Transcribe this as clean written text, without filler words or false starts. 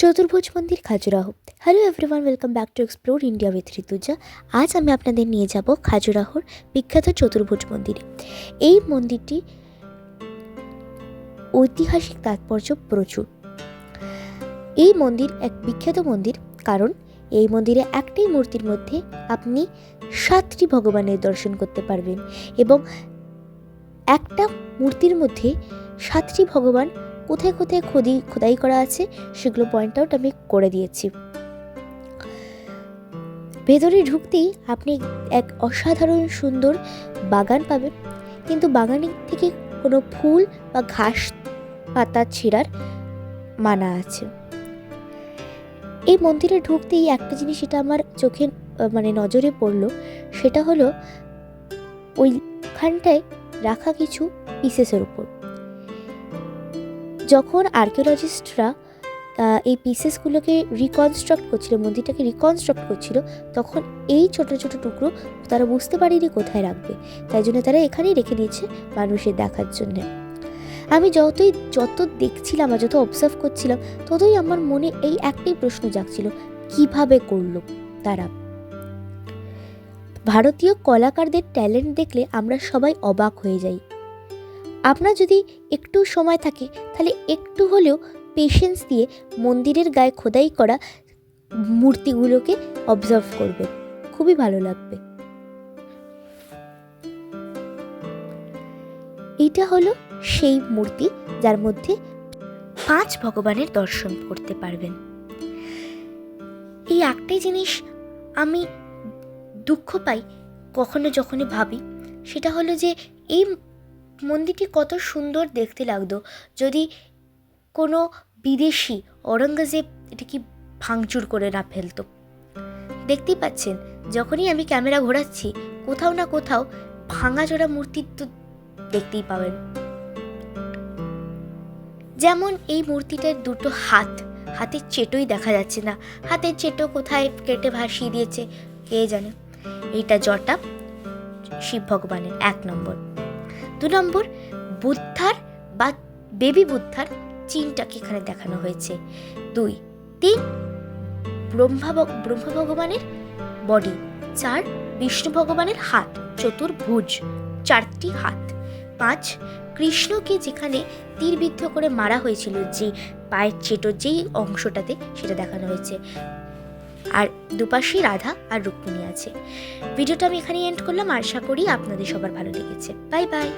চতুর্ভুজ মন্দির Khajuraho. Hello everyone, welcome back to explore India with Rituja. আজ আমি আপনাদের নিয়ে যাব খাজুরাহোর বিখ্যাত চতুর্ভুজ মন্দিরে। এই মন্দিরটি ঐতিহাসিক তাৎপর্য প্রচুর। এই মন্দির এক বিখ্যাত মন্দির, কারণ এই মন্দিরে একটাই মূর্তির মধ্যে আপনি 7টি ভগবানের দর্শন করতে পারবেন, এবং একটা মূর্তির মধ্যে 7টি ভগবান কোথায় কোথায় খোদাই করা আছে সেগুলো পয়েন্ট আউট আমি করে দিয়েছি। ভেতরে ঢুকতেই আপনি এক অসাধারণ সুন্দর বাগান পাবেন, কিন্তু বাগানের থেকে কোনো ফুল বা ঘাস পাতা ছিঁড়ার মানা আছে। এই মন্দিরে ঢুকতেই একটা জিনিস এটা আমার চোখে নজরে পড়লো, সেটা হলো ওইখানটায় রাখা কিছু পিসেসের উপর। যখন আর্কিওলজিস্টরা এই পিসেসগুলোকে রিকনস্ট্রাক্ট করছিল, মন্দিরটাকে রিকনস্ট্রাক্ট করছিল, তখন এই ছোট ছোট টুকরো তারা বুঝতে পারেনি কোথায় রাখবে, তাই জন্য তারা এখানেই রেখে দিয়েছে মানুষের দেখার জন্যে। আমি যত দেখছিলাম আর যত অবজার্ভ করছিলাম, ততই আমার মনে এই একটাই প্রশ্ন জাগছিল, কিভাবে করলো তারা। ভারতীয় কলাকারদের ট্যালেন্ট দেখলে আমরা সবাই অবাক হয়ে যাই। আপনার যদি একটু সময় থাকে তাহলে একটু হলেও পেশেন্স দিয়ে মন্দিরের গায়ে খোদাই করা মূর্তিগুলোকে অবজার্ভ করবে, খুবই ভালো লাগবে। এটা হলো সেই মূর্তি যার মধ্যে 5 ভগবানের দর্শন করতে পারবেন। এই একটাই জিনিস আমি দুঃখ পাই যখনই ভাবি, সেটা হলো যে এই মন্দিরটি কত সুন্দর দেখতে লাগতো যদি কোনো বিদেশি ঔরঙ্গজেব এটাকে ভাঙচুর করে না ফেলতো। দেখতেই পাচ্ছেন, যখনই আমি ক্যামেরা ঘোরাচ্ছি কোথাও না কোথাও ভাঙাচোরা মূর্তি তো দেখতেই পাবেন। যেমন এই মূর্তিটার দুটো হাতের চেটোই দেখা যাচ্ছে না, হাতের চেটো কোথায় কেটে ভাসিয়ে দিয়েছে কে জানে। এইটা জটা শিব ভগবানের 1 নম্বর। 2 নম্বর, বুদ্ধার বা বেবি বুদ্ধার চিহ্নটাকে এখানে দেখানো হয়েছে। 2, 3 ব্রহ্মা ভগবানের বডি। 4 বিষ্ণু ভগবানের হাত, চতুর্ভুজ, 4টি হাত। 5 কৃষ্ণকে যেখানে তীরবিদ্ধ করে মারা হয়েছিল, যে পায়ের চেটো যেই অংশটাতে, সেটা দেখানো হয়েছে। আর দুপাশেই রাধা আর রুক্মিণী আছে। ভিডিওটা আমি এখানেই এন্ড করলাম। আশা করি আপনাদের সবার ভালো লেগেছে। Bye bye.